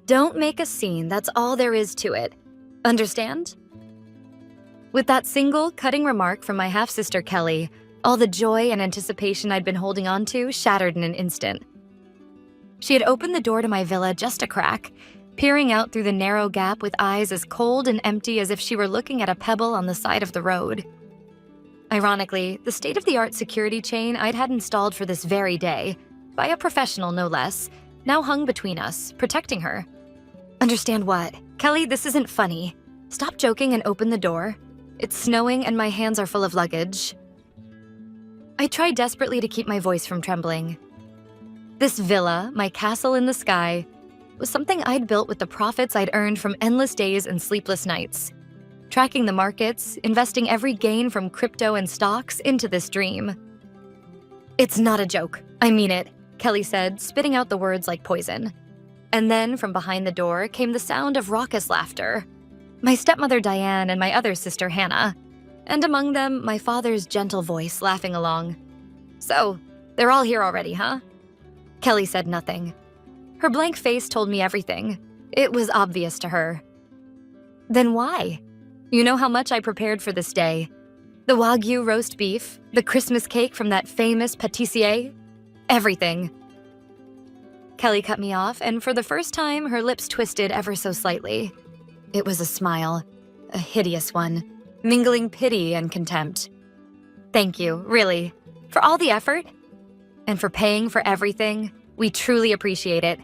Don't make a scene, that's all there is to it. Understand? With that single, cutting remark from my half-sister Kelly, all the joy and anticipation I'd been holding on to shattered in an instant. She had opened the door to my villa just a crack, peering out through the narrow gap with eyes as cold and empty as if she were looking at a pebble on the side of the road. Ironically, the state-of-the-art security chain I'd had installed for this very day, by a professional no less, now hung between us, protecting her. Understand what? Kelly, this isn't funny. Stop joking and open the door. It's snowing and my hands are full of luggage. I tried desperately to keep my voice from trembling. This villa, my castle in the sky, was something I'd built with the profits I'd earned from endless days and sleepless nights. Tracking the markets, investing every gain from crypto and stocks into this dream. It's not a joke, I mean it, Kelly said, spitting out the words like poison. And then from behind the door came the sound of raucous laughter. My stepmother Diane and my other sister Hannah, and among them my father's gentle voice laughing along. So, they're all here already, huh? Kelly said nothing. Her blank face told me everything. It was obvious to her. Then why? You know how much I prepared for this day. The Wagyu roast beef, the Christmas cake from that famous pâtissier, everything. Kelly cut me off, and for the first time, her lips twisted ever so slightly. It was a smile, a hideous one, mingling pity and contempt. Thank you, really, for all the effort, and for paying for everything. We truly appreciate it.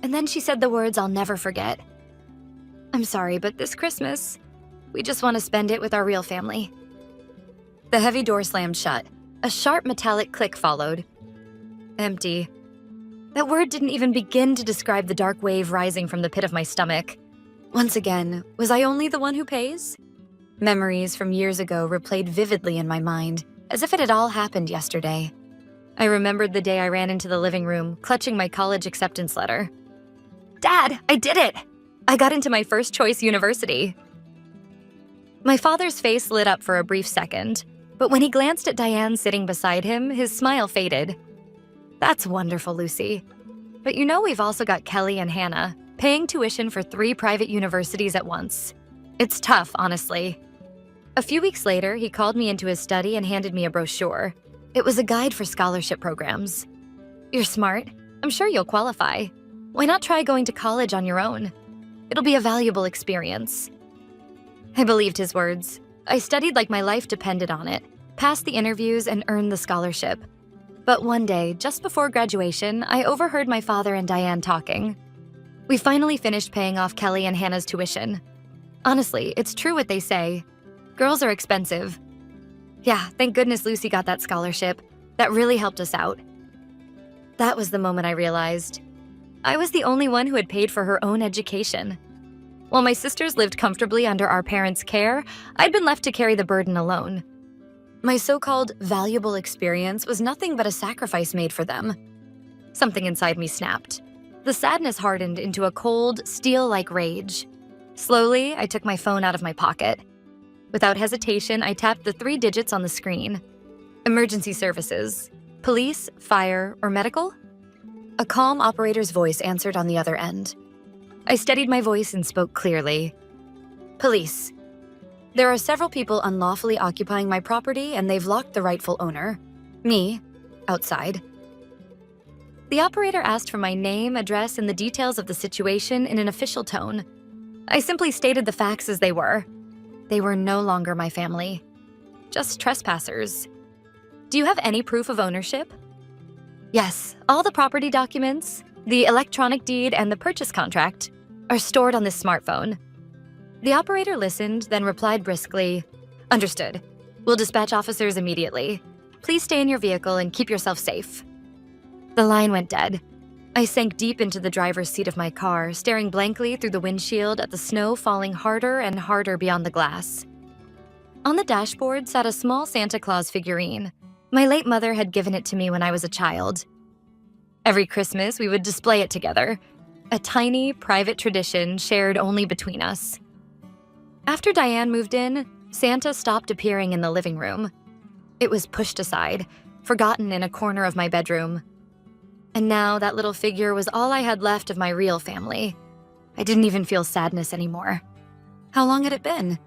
And then she said the words I'll never forget. I'm sorry, but this Christmas, we just want to spend it with our real family. The heavy door slammed shut. A sharp metallic click followed. Empty. That word didn't even begin to describe the dark wave rising from the pit of my stomach. Once again, was I only the one who pays? Memories from years ago replayed vividly in my mind, as if it had all happened yesterday. I remembered the day I ran into the living room, clutching my college acceptance letter. Dad, I did it! I got into my first choice university. My father's face lit up for a brief second, but when he glanced at Diane sitting beside him, his smile faded. That's wonderful, Lucy. But you know we've also got Kelly and Hannah, paying tuition for 3 private universities at once. It's tough, honestly. A few weeks later, he called me into his study and handed me a brochure. It was a guide for scholarship programs. You're smart. I'm sure you'll qualify. Why not try going to college on your own? It'll be a valuable experience. I believed his words. I studied like my life depended on it, passed the interviews, and earned the scholarship. But one day, just before graduation, I overheard my father and Diane talking. We finally finished paying off Kelly and Hannah's tuition. Honestly, it's true what they say. Girls are expensive. Yeah, thank goodness Lucy got that scholarship. That really helped us out. That was the moment I realized. I was the only one who had paid for her own education. While my sisters lived comfortably under our parents' care, I'd been left to carry the burden alone. My so-called valuable experience was nothing but a sacrifice made for them. Something inside me snapped. The sadness hardened into a cold, steel-like rage. Slowly, I took my phone out of my pocket. Without hesitation, I tapped the 3 digits on the screen. Emergency services. Police, fire, or medical? A calm operator's voice answered on the other end. I steadied my voice and spoke clearly. Police. There are several people unlawfully occupying my property and they've locked the rightful owner. Me. Outside. The operator asked for my name, address, and the details of the situation in an official tone. I simply stated the facts as they were. They were no longer my family. Just trespassers. Do you have any proof of ownership? Yes, all the property documents, the electronic deed, and the purchase contract are stored on this smartphone. The operator listened, then replied briskly, Understood. We'll dispatch officers immediately. Please stay in your vehicle and keep yourself safe. The line went dead. I sank deep into the driver's seat of my car, staring blankly through the windshield at the snow falling harder and harder beyond the glass. On the dashboard sat a small Santa Claus figurine. My late mother had given it to me when I was a child. Every Christmas, we would display it together, a tiny, private tradition shared only between us. After Diane moved in, Santa stopped appearing in the living room. It was pushed aside, forgotten in a corner of my bedroom. And now that little figure was all I had left of my real family. I didn't even feel sadness anymore. How long had it been?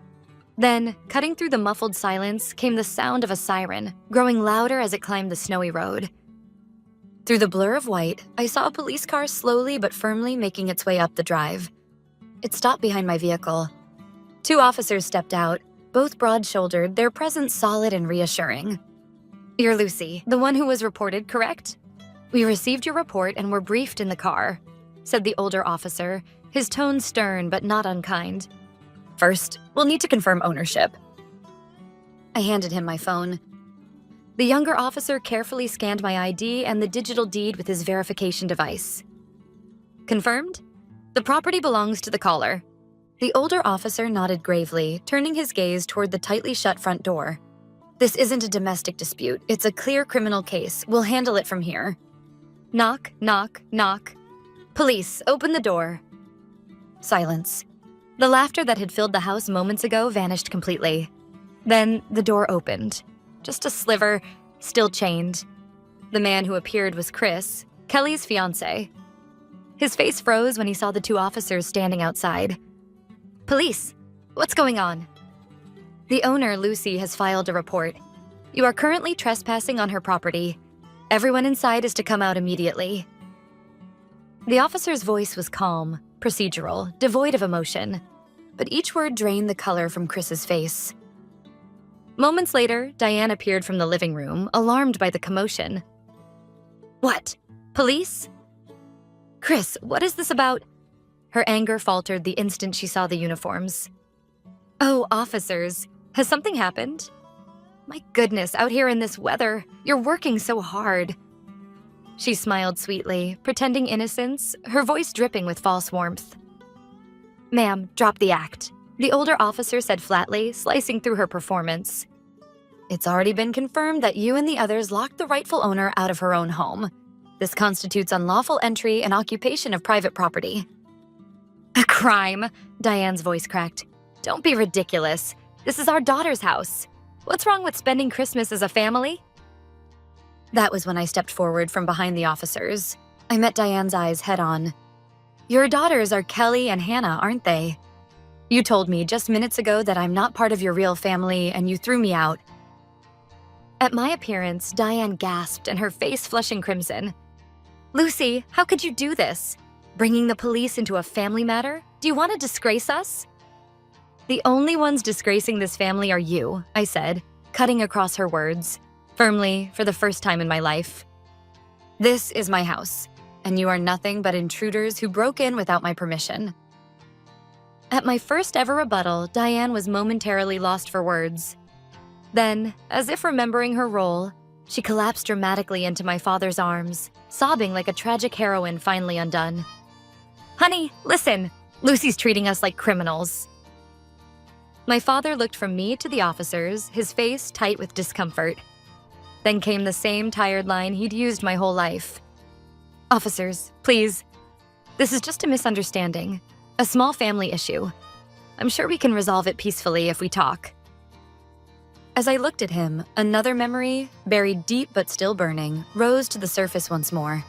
Then, cutting through the muffled silence, came the sound of a siren, growing louder as it climbed the snowy road. Through the blur of white, I saw a police car slowly but firmly making its way up the drive. It stopped behind my vehicle. 2 officers stepped out, both broad-shouldered, their presence solid and reassuring. "You're Lucy, the one who was reported, correct? We received your report and were briefed in the car," said the older officer, his tone stern but not unkind. "First, we'll need to confirm ownership." I handed him my phone. The younger officer carefully scanned my ID and the digital deed with his verification device. "Confirmed? The property belongs to the caller." The older officer nodded gravely, turning his gaze toward the tightly shut front door. "This isn't a domestic dispute. It's a clear criminal case. We'll handle it from here." Knock, knock, knock. "Police, open the door." Silence. The laughter that had filled the house moments ago vanished completely. Then the door opened. Just a sliver, still chained. The man who appeared was Chris, Kelly's fiancé. His face froze when he saw the 2 officers standing outside. "Police, what's going on?" "The owner, Lucy, has filed a report. You are currently trespassing on her property. Everyone inside is to come out immediately." The officer's voice was calm, procedural, devoid of emotion, but each word drained the color from Chris's face. Moments later, Diane appeared from the living room, alarmed by the commotion. "What? Police?" "Chris, what is this about?" Her anger faltered the instant she saw the uniforms. "Oh, officers, has something happened?" "My goodness, out here in this weather, you're working so hard." She smiled sweetly, pretending innocence, her voice dripping with false warmth. "Ma'am, drop the act," the older officer said flatly, slicing through her performance. "It's already been confirmed that you and the others locked the rightful owner out of her own home. This constitutes unlawful entry and occupation of private property." "A crime," Diane's voice cracked. "Don't be ridiculous. This is our daughter's house. What's wrong with spending Christmas as a family?" That was when I stepped forward from behind the officers. I met Diane's eyes head-on. "Your daughters are Kelly and Hannah, aren't they? You told me just minutes ago that I'm not part of your real family and you threw me out." At my appearance, Diane gasped and her face flushing crimson. "Lucy, how could you do this? Bringing the police into a family matter? Do you want to disgrace us?" "The only ones disgracing this family are you," I said, cutting across her words, firmly for the first time in my life. "This is my house, and you are nothing but intruders who broke in without my permission." At my first ever rebuttal, Diane was momentarily lost for words. Then, as if remembering her role, she collapsed dramatically into my father's arms, sobbing like a tragic heroine finally undone. "Honey, listen, Lucy's treating us like criminals." My father looked from me to the officers, his face tight with discomfort. Then came the same tired line he'd used my whole life. "Officers, please. This is just a misunderstanding, a small family issue. I'm sure we can resolve it peacefully if we talk." As I looked at him, another memory, buried deep but still burning, rose to the surface once more.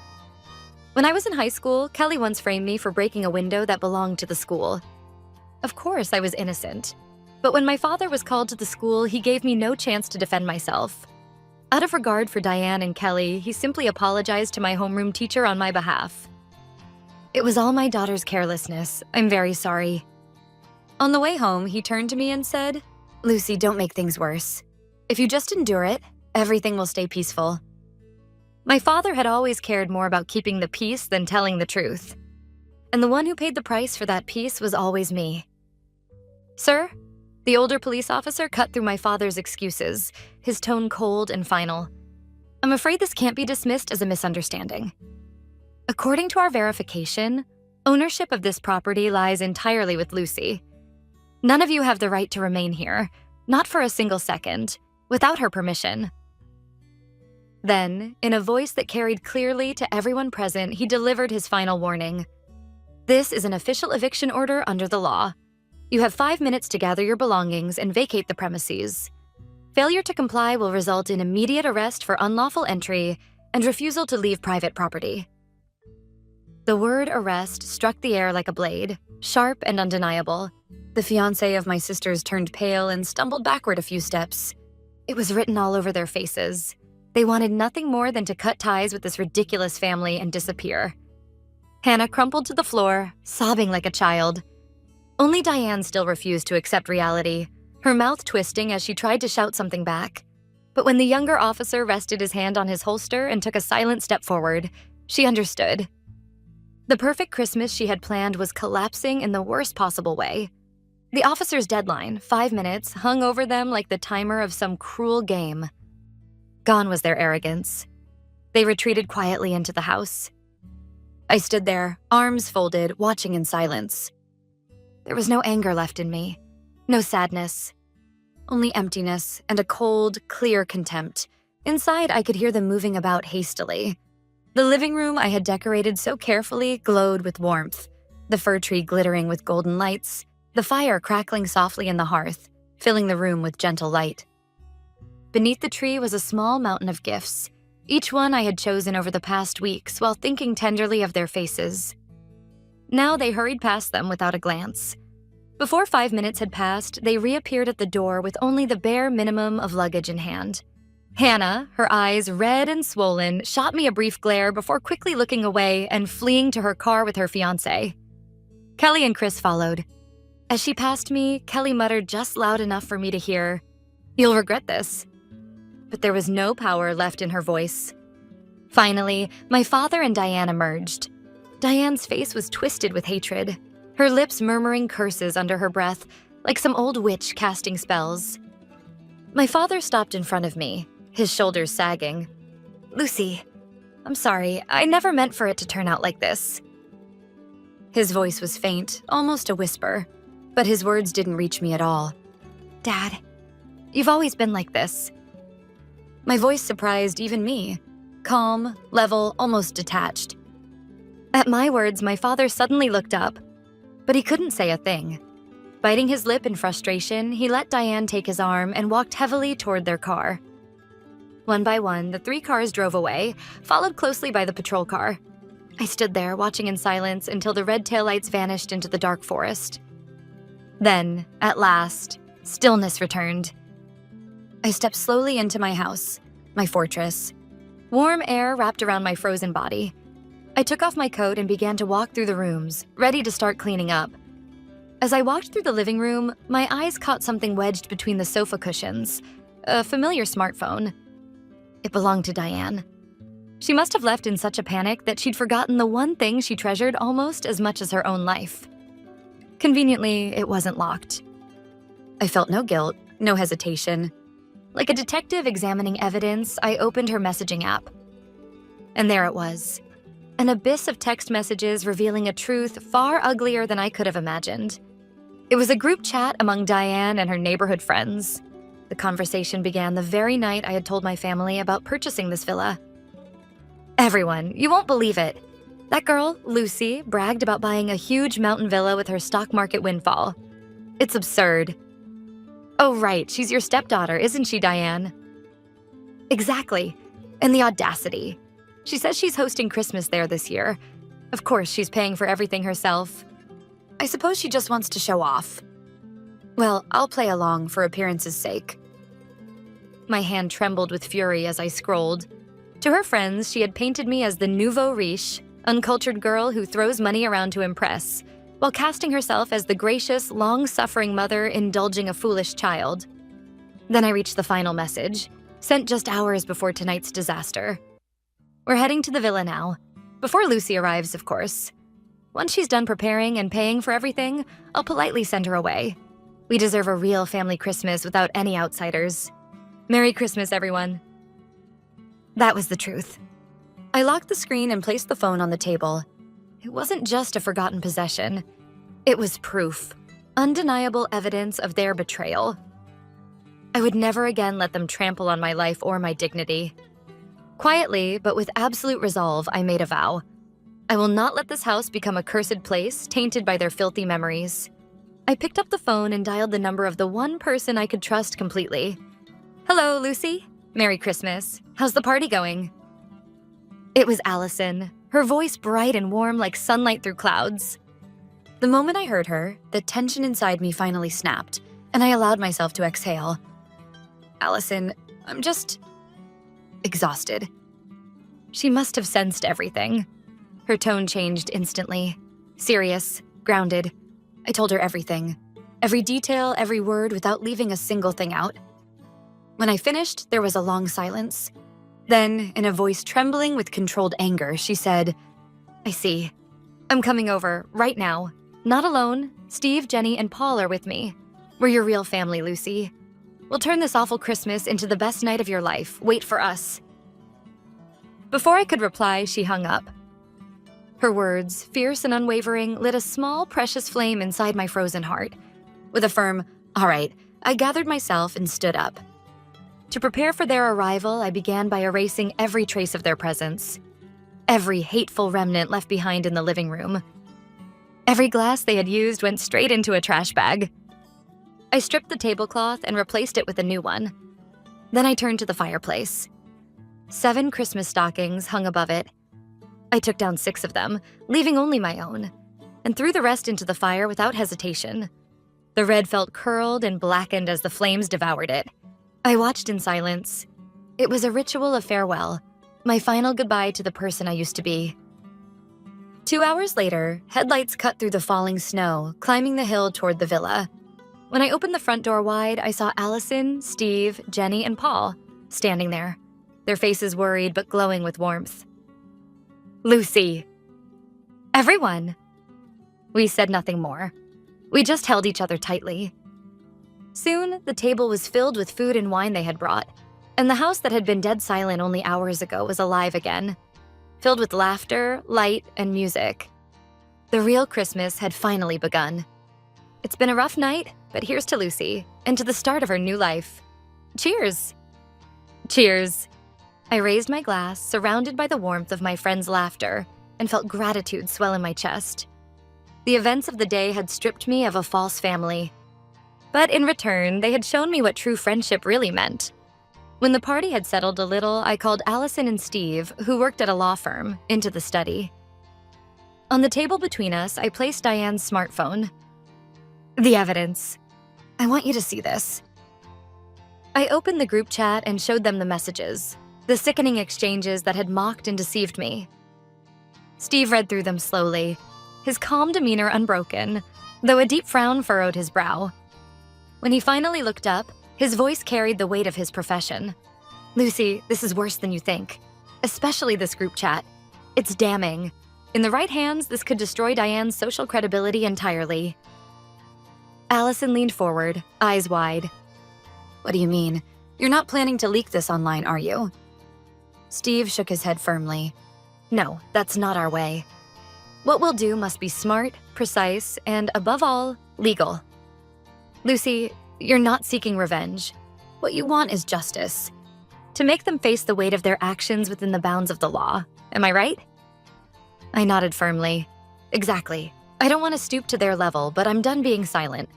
When I was in high school, Kelly once framed me for breaking a window that belonged to the school. Of course, I was innocent. But when my father was called to the school, he gave me no chance to defend myself. Out of regard for Diane and Kelly, he simply apologized to my homeroom teacher on my behalf. "It was all my daughter's carelessness. I'm very sorry." On the way home, he turned to me and said, "Lucy, don't make things worse. If you just endure it, everything will stay peaceful." My father had always cared more about keeping the peace than telling the truth. And the one who paid the price for that peace was always me. "Sir?" The older police officer cut through my father's excuses, his tone cold and final. "I'm afraid this can't be dismissed as a misunderstanding. According to our verification, ownership of this property lies entirely with Lucy. None of you have the right to remain here, not for a single second, without her permission." Then, in a voice that carried clearly to everyone present, he delivered his final warning. "This is an official eviction order under the law. You have 5 minutes to gather your belongings and vacate the premises. Failure to comply will result in immediate arrest for unlawful entry and refusal to leave private property." The word arrest struck the air like a blade, sharp and undeniable. The fiancé of my sisters turned pale and stumbled backward a few steps. It was written all over their faces. They wanted nothing more than to cut ties with this ridiculous family and disappear. Hannah crumpled to the floor, sobbing like a child. Only Diane still refused to accept reality, her mouth twisting as she tried to shout something back. But when the younger officer rested his hand on his holster and took a silent step forward, she understood. The perfect Christmas she had planned was collapsing in the worst possible way. The officer's deadline, 5 minutes, hung over them like the timer of some cruel game. Gone was their arrogance. They retreated quietly into the house. I stood there, arms folded, watching in silence. There was no anger left in me, no sadness, only emptiness and a cold, clear contempt. Inside, I could hear them moving about hastily. The living room I had decorated so carefully glowed with warmth, the fir tree glittering with golden lights, the fire crackling softly in the hearth, filling the room with gentle light. Beneath the tree was a small mountain of gifts, each one I had chosen over the past weeks while thinking tenderly of their faces. Now they hurried past them without a glance. Before 5 minutes had passed, they reappeared at the door with only the bare minimum of luggage in hand. Hannah, her eyes red and swollen, shot me a brief glare before quickly looking away and fleeing to her car with her fiancé. Kelly and Chris followed. As she passed me, Kelly muttered just loud enough for me to hear, "You'll regret this." But there was no power left in her voice. Finally, my father and Diane emerged. Diane's face was twisted with hatred, her lips murmuring curses under her breath, like some old witch casting spells. My father stopped in front of me, his shoulders sagging. "Lucy, I'm sorry, I never meant for it to turn out like this." His voice was faint, almost a whisper, but his words didn't reach me at all. "Dad, you've always been like this." My voice surprised even me, calm, level, almost detached. At my words, my father suddenly looked up, but he couldn't say a thing. Biting his lip in frustration, he let Diane take his arm and walked heavily toward their car. One by one, the 3 cars drove away, followed closely by the patrol car. I stood there, watching in silence until the red taillights vanished into the dark forest. Then, at last, stillness returned. I stepped slowly into my house, my fortress. Warm air wrapped around my frozen body. I took off my coat and began to walk through the rooms, ready to start cleaning up. As I walked through the living room, my eyes caught something wedged between the sofa cushions, a familiar smartphone. It belonged to Diane. She must have left in such a panic that she'd forgotten the one thing she treasured almost as much as her own life. Conveniently, it wasn't locked. I felt no guilt, no hesitation. Like a detective examining evidence, I opened her messaging app. And there it was, an abyss of text messages revealing a truth far uglier than I could have imagined. It was a group chat among Diane and her neighborhood friends. The conversation began the very night I had told my family about purchasing this villa. "Everyone, you won't believe it. That girl, Lucy, bragged about buying a huge mountain villa with her stock market windfall. It's absurd. Oh, right, she's your stepdaughter, isn't she, Diane?" Exactly. And the audacity. She says she's hosting Christmas there this year. Of course, she's paying for everything herself. I suppose she just wants to show off. Well, I'll play along for appearance's sake. My hand trembled with fury as I scrolled. To her friends, she had painted me as the nouveau riche, uncultured girl who throws money around to impress, while casting herself as the gracious, long-suffering mother indulging a foolish child. Then I reached the final message, sent just hours before tonight's disaster. "We're heading to the villa now. Before Lucy arrives, of course. Once she's done preparing and paying for everything, I'll politely send her away. We deserve a real family Christmas without any outsiders. Merry Christmas, everyone." That was the truth. I locked the screen and placed the phone on the table. It wasn't just a forgotten possession. It was proof, undeniable evidence of their betrayal. I would never again let them trample on my life or my dignity. Quietly, but with absolute resolve, I made a vow. I will not let this house become a cursed place tainted by their filthy memories. I picked up the phone and dialed the number of the one person I could trust completely. "Hello, Lucy. Merry Christmas. How's the party going?" It was Allison, her voice bright and warm like sunlight through clouds. The moment I heard her, the tension inside me finally snapped, and I allowed myself to exhale. Allison, I'm just exhausted. She must have sensed everything. Her tone changed instantly. Serious, grounded. I told her everything. Every detail, every word, without leaving a single thing out. When I finished, there was a long silence. Then, in a voice trembling with controlled anger, she said, I see. I'm coming over, right now. Not alone. Steve, Jenny, and Paul are with me. We're your real family, Lucy. We'll turn this awful Christmas into the best night of your life. Wait for us. Before I could reply, she hung up. Her words, fierce and unwavering, lit a small, precious flame inside my frozen heart. With a firm, all right, I gathered myself and stood up. To prepare for their arrival, I began by erasing every trace of their presence. Every hateful remnant left behind in the living room. Every glass they had used went straight into a trash bag. I stripped the tablecloth and replaced it with a new one. Then I turned to the fireplace. 7 Christmas stockings hung above it. I took down 6 of them, leaving only my own, and threw the rest into the fire without hesitation. The red felt curled and blackened as the flames devoured it. I watched in silence. It was a ritual of farewell, my final goodbye to the person I used to be. 2 hours later, headlights cut through the falling snow, climbing the hill toward the villa. When I opened the front door wide, I saw Allison, Steve, Jenny, and Paul standing there, their faces worried but glowing with warmth. Lucy. Everyone. We said nothing more. We just held each other tightly. Soon, the table was filled with food and wine they had brought, and the house that had been dead silent only hours ago was alive again, filled with laughter, light, and music. The real Christmas had finally begun. It's been a rough night, but here's to Lucy, and to the start of her new life. Cheers! Cheers! I raised my glass, surrounded by the warmth of my friends' laughter, and felt gratitude swell in my chest. The events of the day had stripped me of a false family. But in return, they had shown me what true friendship really meant. When the party had settled a little, I called Allison and Steve, who worked at a law firm, into the study. On the table between us, I placed Diane's smartphone. The evidence. I want you to see this. I opened the group chat and showed them the messages, the sickening exchanges that had mocked and deceived me. Steve read through them slowly, his calm demeanor unbroken, though a deep frown furrowed his brow. When he finally looked up, his voice carried the weight of his profession. Lucy, this is worse than you think, especially this group chat. It's damning. In the right hands, this could destroy Diane's social credibility entirely. Allison leaned forward, eyes wide. What do you mean? You're not planning to leak this online, are you? Steve shook his head firmly. No, that's not our way. What we'll do must be smart, precise, and above all, legal. Lucy, you're not seeking revenge. What you want is justice. To make them face the weight of their actions within the bounds of the law. Am I right? I nodded firmly. Exactly. I don't want to stoop to their level, but I'm done being silent.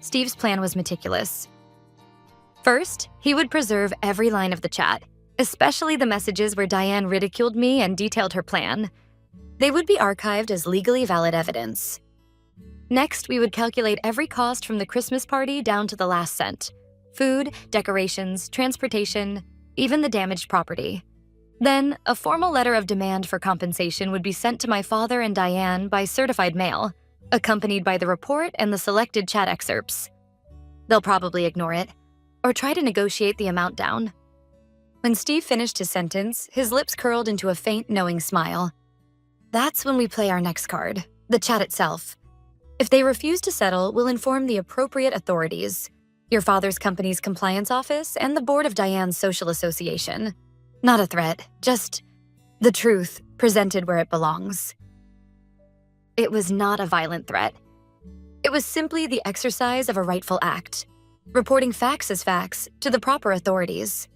Steve's plan was meticulous. First, he would preserve every line of the chat, especially the messages where Diane ridiculed me and detailed her plan. They would be archived as legally valid evidence. Next, we would calculate every cost from the Christmas party down to the last cent. Food, decorations, transportation, even the damaged property. Then, a formal letter of demand for compensation would be sent to my father and Diane by certified mail, accompanied by the report and the selected chat excerpts. They'll probably ignore it, or try to negotiate the amount down. When Steve finished his sentence, his lips curled into a faint, knowing smile. That's when we play our next card, the chat itself. If they refuse to settle, we'll inform the appropriate authorities, your father's company's compliance office and the board of Diane's social association. Not a threat, just the truth presented where it belongs. It was not a violent threat. It was simply the exercise of a rightful act, reporting facts as facts to the proper authorities.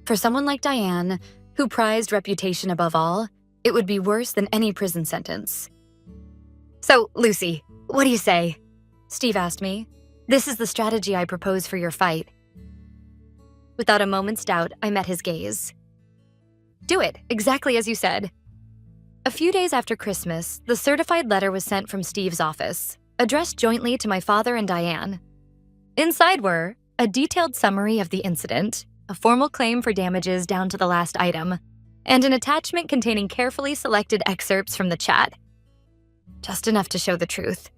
For someone like Diane, who prized reputation above all, it would be worse than any prison sentence. So, Lucy, what do you say? Steve asked me. This is the strategy I propose for your fight. Without a moment's doubt, I met his gaze. Do it, exactly as you said. A few days after Christmas, the certified letter was sent from Steve's office, addressed jointly to my father and Diane. Inside were a detailed summary of the incident, a formal claim for damages down to the last item, and an attachment containing carefully selected excerpts from the chat. Just enough to show the truth.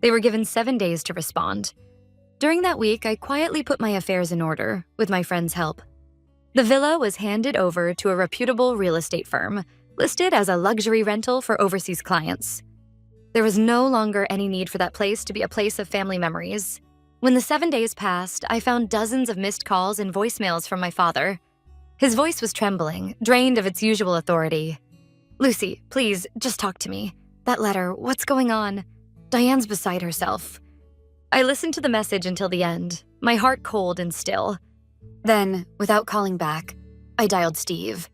They were given 7 days to respond. During that week, I quietly put my affairs in order, with my friend's help. The villa was handed over to a reputable real estate firm, listed as a luxury rental for overseas clients. There was no longer any need for that place to be a place of family memories. When the 7 days passed, I found dozens of missed calls and voicemails from my father. His voice was trembling, drained of its usual authority. "Lucy, please, just talk to me. That letter, what's going on? Diane's beside herself." I listened to the message until the end, my heart cold and still. Then, without calling back, I dialed Steve.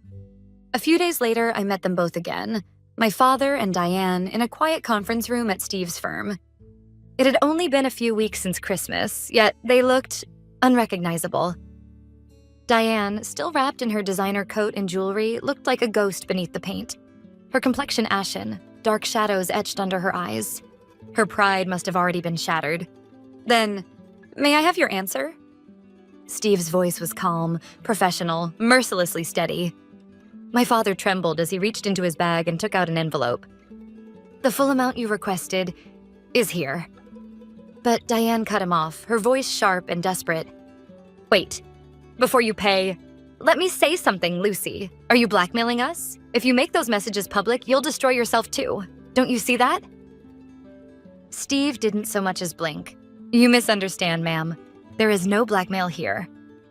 A few days later, I met them both again, my father and Diane, in a quiet conference room at Steve's firm. It had only been a few weeks since Christmas, yet they looked unrecognizable. Diane, still wrapped in her designer coat and jewelry, looked like a ghost beneath the paint. Her complexion ashen, dark shadows etched under her eyes. Her pride must have already been shattered. "Then, may I have your answer?" Steve's voice was calm, professional, mercilessly steady. My father trembled as he reached into his bag and took out an envelope. "The full amount you requested is here." But Diane cut him off, her voice sharp and desperate. "Wait, before you pay, let me say something, Lucy. Are you blackmailing us? If you make those messages public, you'll destroy yourself too. Don't you see that?" Steve didn't so much as blink. "You misunderstand, ma'am. There is no blackmail here.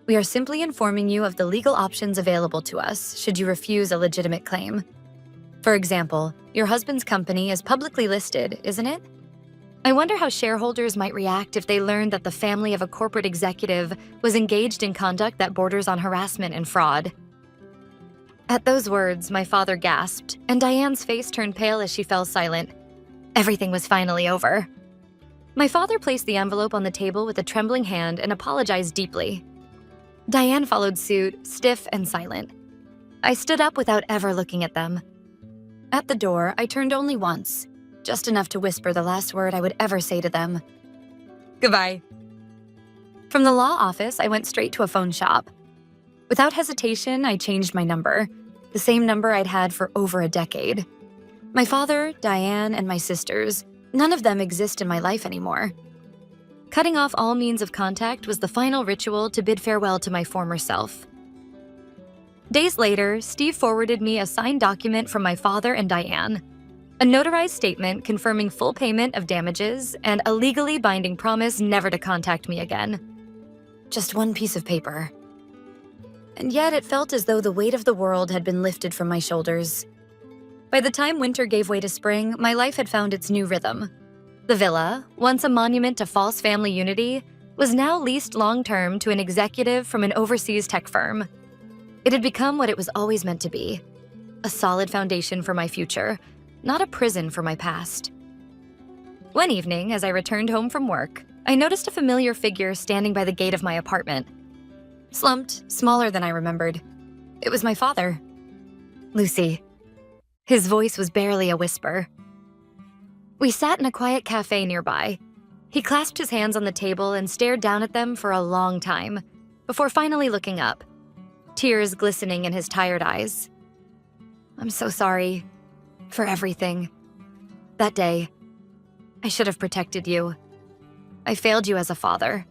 We are simply informing you of the legal options available to us should you refuse a legitimate claim. For example, your husband's company is publicly listed, isn't it? I wonder how shareholders might react if they learned that the family of a corporate executive was engaged in conduct that borders on harassment and fraud." At those words, my father gasped, and Diane's face turned pale as she fell silent. Everything was finally over. My father placed the envelope on the table with a trembling hand and apologized deeply. Diane followed suit, stiff and silent. I stood up without ever looking at them. At the door, I turned only once, just enough to whisper the last word I would ever say to them. "Goodbye." From the law office, I went straight to a phone shop. Without hesitation, I changed my number, the same number I'd had for over a decade. My father, Diane, and my sisters, none of them exist in my life anymore. Cutting off all means of contact was the final ritual to bid farewell to my former self. Days later, Steve forwarded me a signed document from my father and Diane, a notarized statement confirming full payment of damages and a legally binding promise never to contact me again. Just one piece of paper. And yet it felt as though the weight of the world had been lifted from my shoulders. By the time winter gave way to spring, my life had found its new rhythm. The villa, once a monument to false family unity, was now leased long-term to an executive from an overseas tech firm. It had become what it was always meant to be, a solid foundation for my future, not a prison for my past. One evening, as I returned home from work, I noticed a familiar figure standing by the gate of my apartment. Slumped, smaller than I remembered. It was my father. "Lucy." His voice was barely a whisper. We sat in a quiet cafe nearby. He clasped his hands on the table and stared down at them for a long time, before finally looking up, tears glistening in his tired eyes. "I'm so sorry for everything. That day, I should have protected you. I failed you as a father."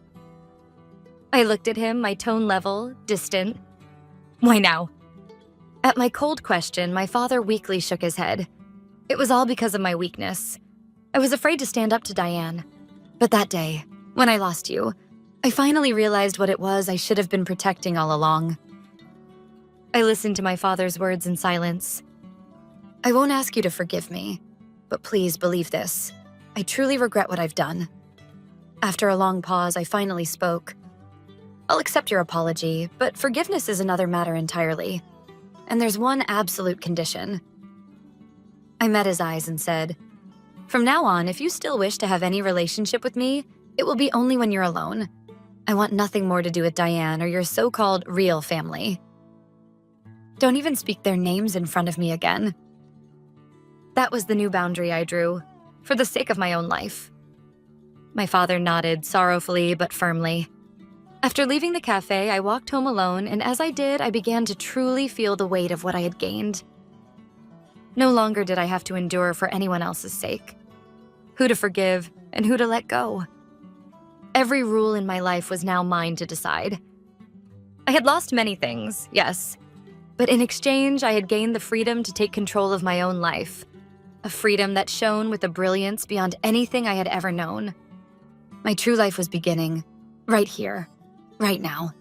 I looked at him, my tone level, distant. "Why now?" At my cold question, my father weakly shook his head. It was all because of my weakness. I was afraid to stand up to Diane. But that day, when I lost you, I finally realized what it was I should have been protecting all along. I listened to my father's words in silence. "I won't ask you to forgive me, but please believe this. I truly regret what I've done." After a long pause, I finally spoke. "I'll accept your apology, but forgiveness is another matter entirely. And there's one absolute condition." I met his eyes and said, "From now on, if you still wish to have any relationship with me, it will be only when you're alone. I want nothing more to do with Diane or your so-called real family. Don't even speak their names in front of me again." That was the new boundary I drew, for the sake of my own life. My father nodded sorrowfully but firmly. After leaving the cafe, I walked home alone, and as I did, I began to truly feel the weight of what I had gained. No longer did I have to endure for anyone else's sake. Who to forgive and who to let go. Every rule in my life was now mine to decide. I had lost many things, yes, but in exchange, I had gained the freedom to take control of my own life, a freedom that shone with a brilliance beyond anything I had ever known. My true life was beginning, right here, right now.